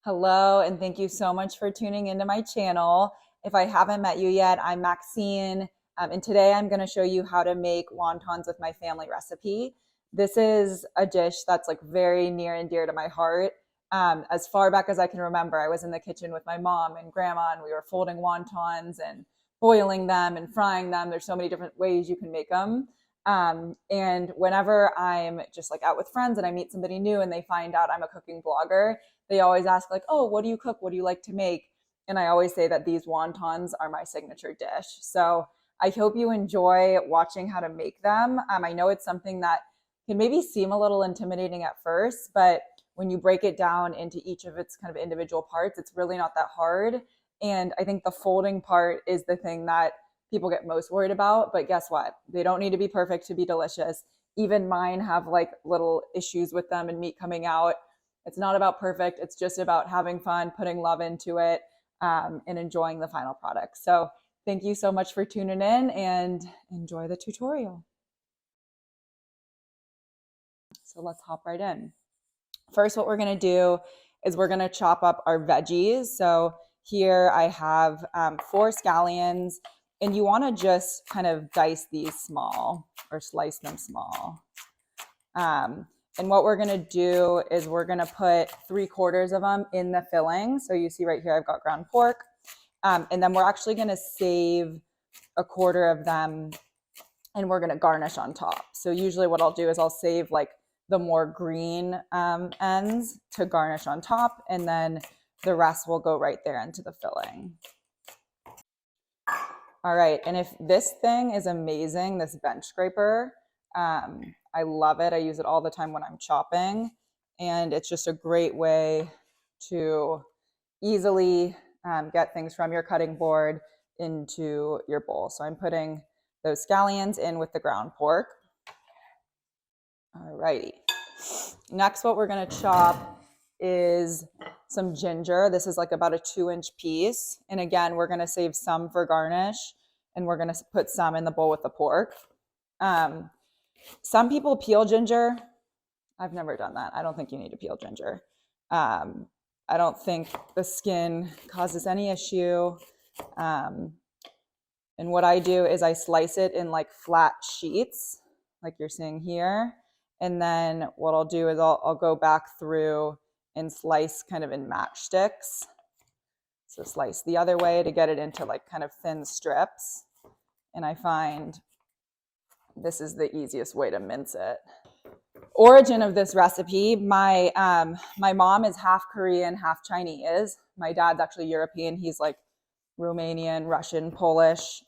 Hello, and thank you so much for tuning into my channel. If I haven't met you yet, I'm Maxine, and today I'm going to show you how to make wontons with my family recipe. This is a dish that's like very near and dear to my heart. As far back as I can remember, I was in the kitchen with my mom and grandma, and we were folding wontons and boiling them and frying them. There's so many different ways you can make them. And whenever I'm just like out with friends and I meet somebody new and they find out I'm a cooking blogger, they always ask like, oh, what do you cook? What do you like to make? And I always say that these wontons are my signature dish. So I hope you enjoy watching how to make them. I know it's something that can maybe seem a little intimidating at first, but when you break it down into each of its kind of individual parts, it's really not that hard. And I think the folding part is the thing that people get most worried about. But guess what? They don't need to be perfect to be delicious. Even mine have like little issues with them and meat coming out. It's not about perfect. It's just about having fun, putting love into it, and enjoying the final product. So thank you so much for tuning in and enjoy the tutorial. So let's hop right in. First, what we're going to do is we're going to chop up our veggies. So here I have 4 scallions, and you want to just kind of dice these small or slice them small. And what we're going to do is we're going to put 3/4 of them in the filling. So you see right here, I've got ground pork. And then we're actually going to save 1/4 of them and we're going to garnish on top. So usually what I'll do is I'll save like the more green ends to garnish on top. And then the rest will go right there into the filling. All right. And if this thing is amazing, this bench scraper, I love it. I use it all the time when I'm chopping, and it's just a great way to easily get things from your cutting board into your bowl. So I'm putting those scallions in with the ground pork. All righty. Next, what we're going to chop is some ginger. This is like about a 2-inch piece. And again, we're going to save some for garnish, and we're going to put some in the bowl with the pork. Some people peel ginger. I've never done that. I don't think you need to peel ginger. I don't think the skin causes any issue. And what I do is I slice it in like flat sheets, like you're seeing here. And then what I'll do is I'll go back through and slice kind of in matchsticks. So slice the other way to get it into like kind of thin strips. And I find this is the easiest way to mince it. Origin of this recipe, my mom is half Korean, half Chinese. My dad's actually European. He's like Romanian, Russian, Polish.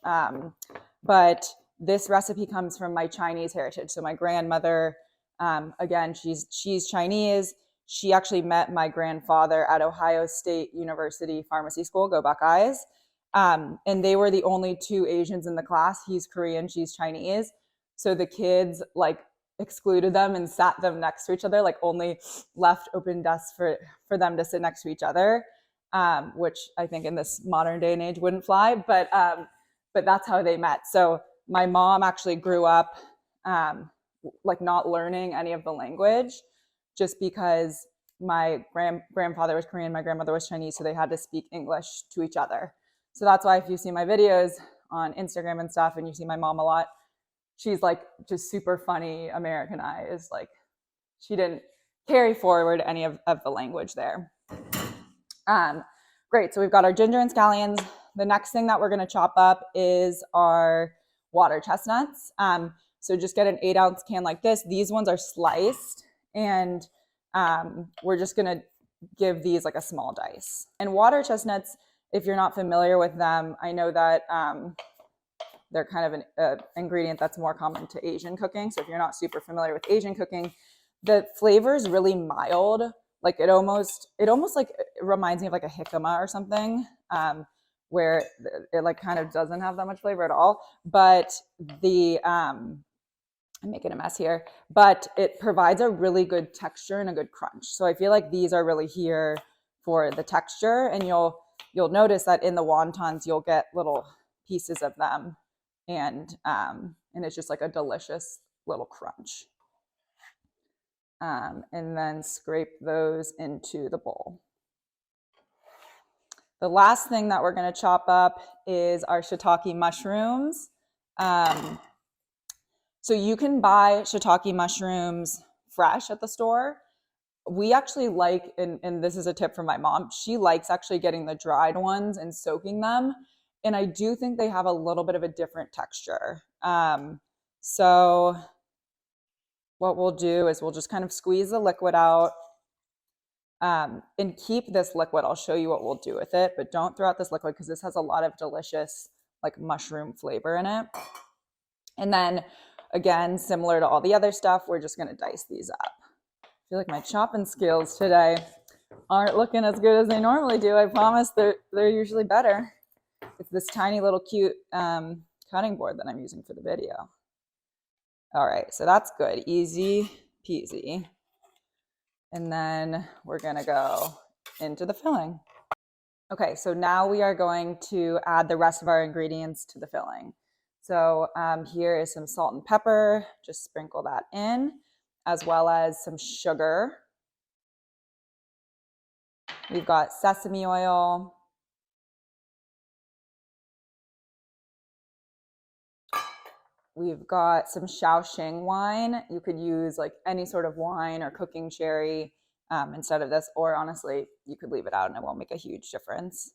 But this recipe comes from my Chinese heritage. So my grandmother, again, she's Chinese. She actually met my grandfather at Ohio State University Pharmacy School, go Buckeyes. And they were the only 2 Asians in the class. He's Korean, she's Chinese. So the kids like excluded them and sat them next to each other, like only left open desks for them to sit next to each other, which I think in this modern day and age wouldn't fly, but that's how they met. So my mom actually grew up like not learning any of the language just because my grandfather was Korean, my grandmother was Chinese, so they had to speak English to each other. So that's why if you see my videos on Instagram and stuff and you see my mom a lot, she's like just super funny, Americanized. Like she didn't carry forward any of the language there. Great, so we've got our ginger and scallions. The next thing that we're gonna chop up is our water chestnuts. So just get an 8-ounce can like this. These ones are sliced, and we're just gonna give these like a small dice. And water chestnuts, if you're not familiar with them, I know that they're kind of an ingredient that's more common to Asian cooking. So if you're not super familiar with Asian cooking, the flavor is really mild. Like it almost like it reminds me of like a jicama or something, where it like kind of doesn't have that much flavor at all. But I'm making a mess here, but it provides a really good texture and a good crunch. So I feel like these are really here for the texture, and you'll notice that in the wontons you'll get little pieces of them. And it's just like a delicious little crunch. And then scrape those into the bowl. The last thing that we're going to chop up is our shiitake mushrooms. So you can buy shiitake mushrooms fresh at the store. We actually like, and this is a tip from my mom, she likes actually getting the dried ones and soaking them. And I do think they have a little bit of a different texture. So what we'll do is we'll just kind of squeeze the liquid out and keep this liquid. I'll show you what we'll do with it, but don't throw out this liquid because this has a lot of delicious like mushroom flavor in it. And then again, similar to all the other stuff, we're just going to dice these up. I feel like my chopping skills today aren't looking as good as they normally do. I promise they're usually better. It's this tiny little cute cutting board that I'm using for the video. All right, so that's good. Easy peasy. And then we're going to go into the filling. Okay, so now we are going to add the rest of our ingredients to the filling. So here is some salt and pepper. Just sprinkle that in, as well as some sugar. We've got sesame oil. We've got some Shaoxing wine. You could use like any sort of wine or cooking sherry instead of this, or honestly, you could leave it out and it won't make a huge difference.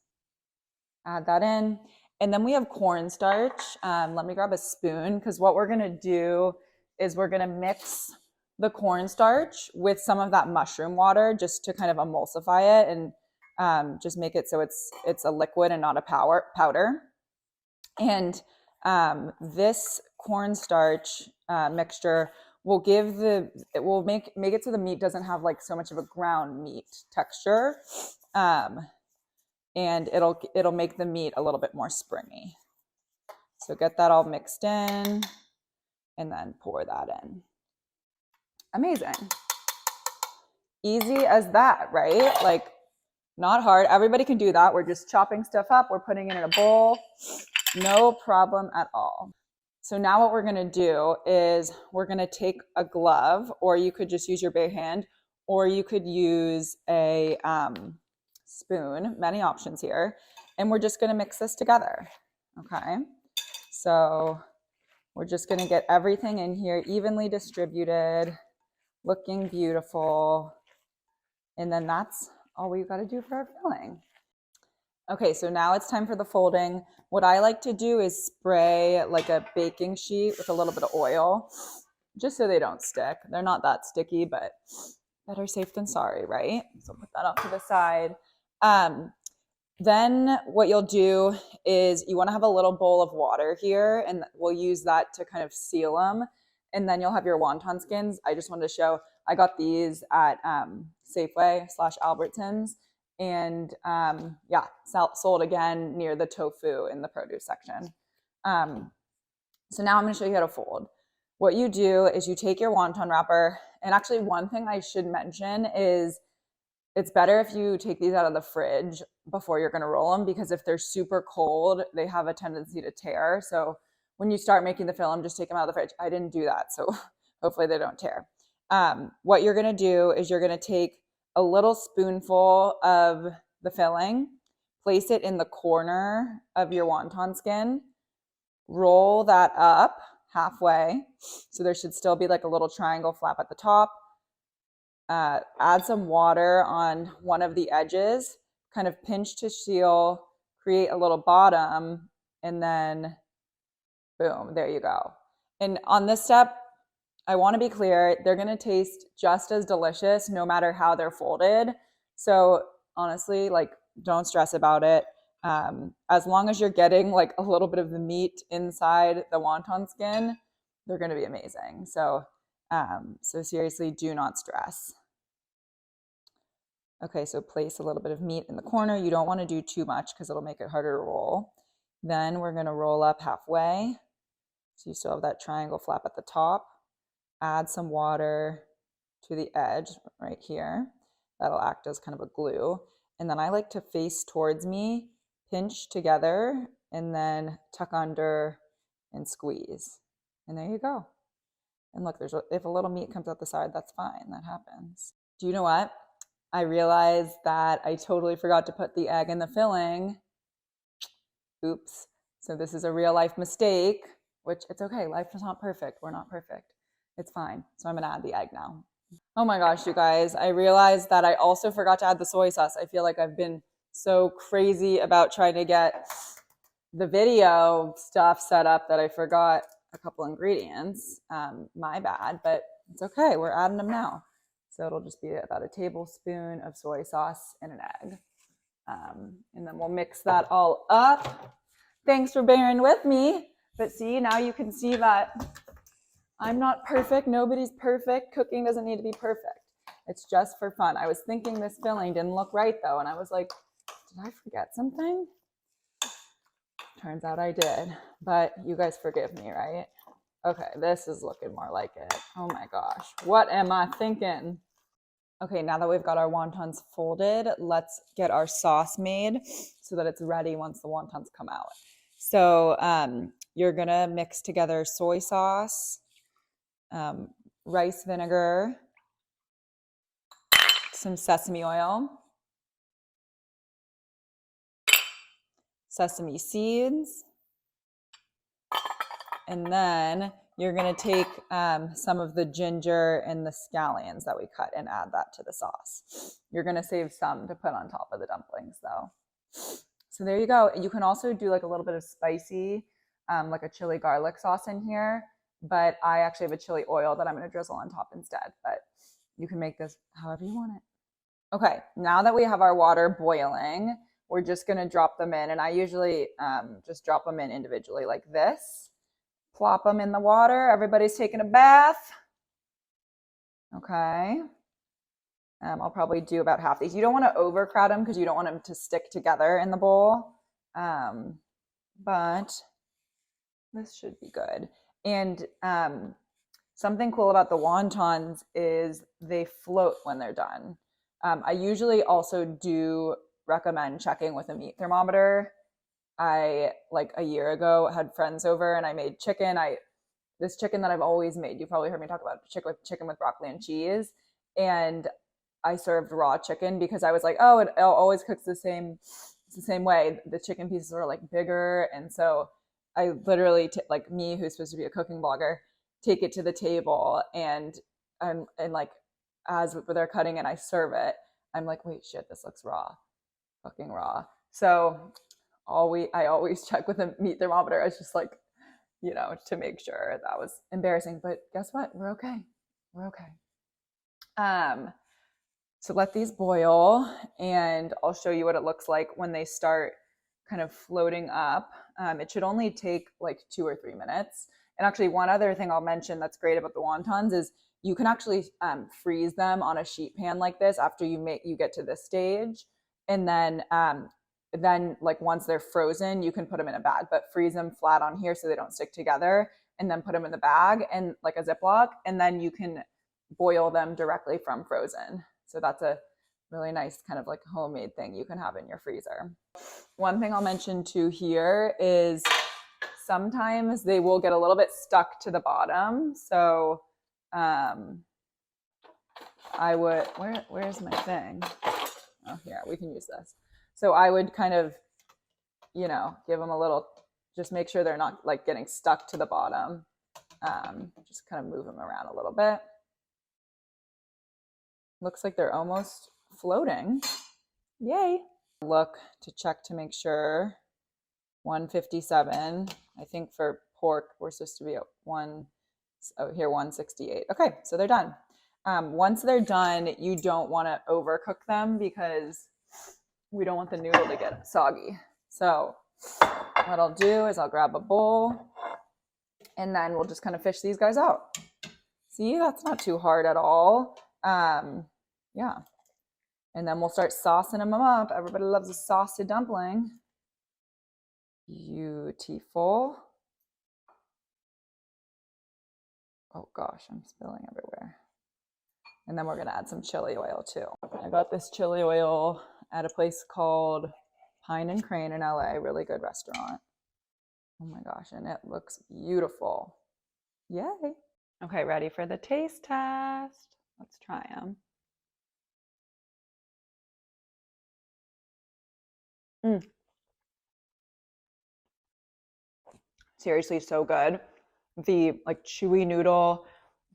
Add that in. And then we have cornstarch. Let me grab a spoon because what we're gonna do is we're gonna mix the cornstarch with some of that mushroom water just to kind of emulsify it and just make it so it's a liquid and not a powder. And this cornstarch mixture will make it so the meat doesn't have like so much of a ground meat texture, and it'll make the meat a little bit more springy. So get that all mixed in, and then pour that in. Amazing, easy as that, right? Like not hard. Everybody can do that. We're just chopping stuff up. We're putting it in a bowl. No problem at all. So now what we're going to do is we're going to take a glove, or you could just use your bare hand, or you could use a spoon, many options here. And we're just going to mix this together. Okay. So we're just going to get everything in here evenly distributed, looking beautiful. And then that's all we've got to do for our filling. Okay, so now it's time for the folding. What I like to do is spray like a baking sheet with a little bit of oil, just so they don't stick. They're not that sticky, but better safe than sorry, right? So put that off to the side. Then what you'll do is you want to have a little bowl of water here, and we'll use that to kind of seal them. And then you'll have your wonton skins. I just wanted to show, I got these at Safeway/Albertsons. And yeah, sold again near the tofu in the produce section. So now I'm going to show you how to fold. What you do is you take your wonton wrapper, and actually one thing I should mention is it's better if you take these out of the fridge before you're going to roll them, because if they're super cold, they have a tendency to tear. So when you start making the film, just take them out of the fridge. I didn't do that, so hopefully they don't tear. What you're going to do is you're going to take a little spoonful of the filling, place it in the corner of your wonton skin, roll that up halfway. So there should still be like a little triangle flap at the top. Add some water on one of the edges, kind of pinch to seal, create a little bottom, and then boom, there you go. And on this step, I want to be clear, they're going to taste just as delicious no matter how they're folded. So honestly, like, don't stress about it. As long as you're getting like a little bit of the meat inside the wonton skin, they're going to be amazing. So, so seriously, do not stress. Okay, so place a little bit of meat in the corner. You don't want to do too much because it'll make it harder to roll. Then we're going to roll up halfway. So you still have that triangle flap at the top. Add some water to the edge right here. That'll act as kind of a glue. And then I like to face towards me, pinch together, and then tuck under and squeeze. And there you go. And look, if a little meat comes out the side, that's fine. That happens. Do you know what? I realized that I totally forgot to put the egg in the filling. Oops. So this is a real life mistake, which it's okay. Life is not perfect. We're not perfect. It's fine. So I'm going to add the egg now. Oh my gosh, you guys. I realized that I also forgot to add the soy sauce. I feel like I've been so crazy about trying to get the video stuff set up that I forgot a couple ingredients. My bad, but it's okay. We're adding them now. So it'll just be about a tablespoon of soy sauce and an egg. And then we'll mix that all up. Thanks for bearing with me. But see, now you can see that I'm not perfect. Nobody's perfect. Cooking doesn't need to be perfect. It's just for fun. I was thinking this filling didn't look right though. And I was like, did I forget something? Turns out I did. But you guys forgive me, right? Okay, this is looking more like it. Oh my gosh. What am I thinking? Okay, now that we've got our wontons folded, let's get our sauce made so that it's ready once the wontons come out. So you're gonna mix together soy sauce, rice vinegar, some sesame oil, sesame seeds, and then you're going to take some of the ginger and the scallions that we cut and add that to the sauce. You're going to save some to put on top of the dumplings though. So there you go. You can also do like a little bit of spicy, like a chili garlic sauce in here, but I actually have a chili oil that I'm going to drizzle on top instead, but you can make this however you want it. Okay, now that we have our water boiling, we're just going to drop them in, and I usually just drop them in individually like this. Plop them in the water. Everybody's taking a bath. Okay. I'll probably do about half these. You don't want to overcrowd them because you don't want them to stick together in the bowl. But this should be good. And something cool about the wontons is they float when they're done. I usually also do recommend checking with a meat thermometer. I, like a year ago, had friends over and I made chicken. This chicken that I've always made, you've probably heard me talk about chicken with broccoli and cheese. And I served raw chicken because I was like, oh, it always cooks the same way. The chicken pieces are like bigger. And so I literally, like me, who's supposed to be a cooking blogger, take it to the table and like as they're cutting it, I serve it. I'm like, wait, shit, this looks raw, fucking raw. So I always check with a meat thermometer. It's just like, to make sure. That was embarrassing, but guess what? We're okay. We're okay. So let these boil and I'll show you what it looks like when they start kind of floating up. It should only take like 2 or 3 minutes. And actually one other thing I'll mention that's great about the wontons is you can actually freeze them on a sheet pan like this after you get to this stage. And then like once they're frozen, you can put them in a bag, but freeze them flat on here so they don't stick together, and then put them in the bag and like a Ziploc, and then you can boil them directly from frozen. So that's a really nice kind of like homemade thing you can have in your freezer. One thing I'll mention too here is sometimes they will get a little bit stuck to the bottom. So I would, where's my thing? Oh, here, we can use this. So I would kind of, give them a little, just make sure they're not like getting stuck to the bottom. Just kind of move them around a little bit. Looks like they're almost floating. Yay. Look to check to make sure. 157. I think for pork, we're supposed to be at 168. Okay, so they're done. Once they're done, you don't want to overcook them because we don't want the noodle to get soggy. So what I'll do is I'll grab a bowl and then we'll just kind of fish these guys out. See, that's not too hard at all. Yeah. And then we'll start saucing them up. Everybody loves a saucy dumpling. Beautiful. Oh gosh, I'm spilling everywhere. And then we're gonna add some chili oil too. I got this chili oil at a place called Pine and Crane in LA, really good restaurant. Oh my gosh, and it looks beautiful. Yay. Okay, ready for the taste test. Let's try them. Mm. Seriously, so good. The like chewy noodle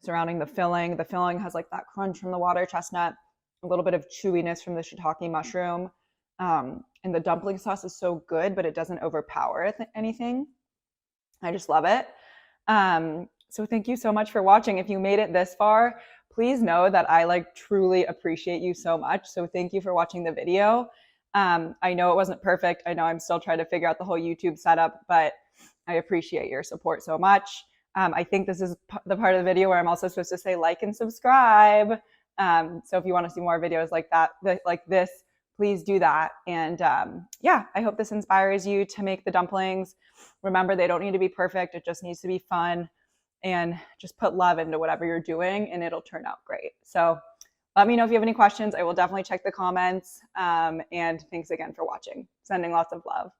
surrounding the filling. The filling has like that crunch from the water chestnut, a little bit of chewiness from the shiitake mushroom. And the dumpling sauce is so good, but it doesn't overpower anything. I just love it. So thank you so much for watching. If you made it this far, please know that I like truly appreciate you so much. So thank you for watching the video. I know it wasn't perfect. I know I'm still trying to figure out the whole YouTube setup, but I appreciate your support so much. I think this is the part of the video where I'm also supposed to say like and subscribe. So if you want to see more videos like that, like this, please do that. And yeah, I hope this inspires you to make the dumplings. Remember, they don't need to be perfect. It just needs to be fun. And just put love into whatever you're doing and it'll turn out great. So let me know if you have any questions. I will definitely check the comments. And thanks again for watching. Sending lots of love.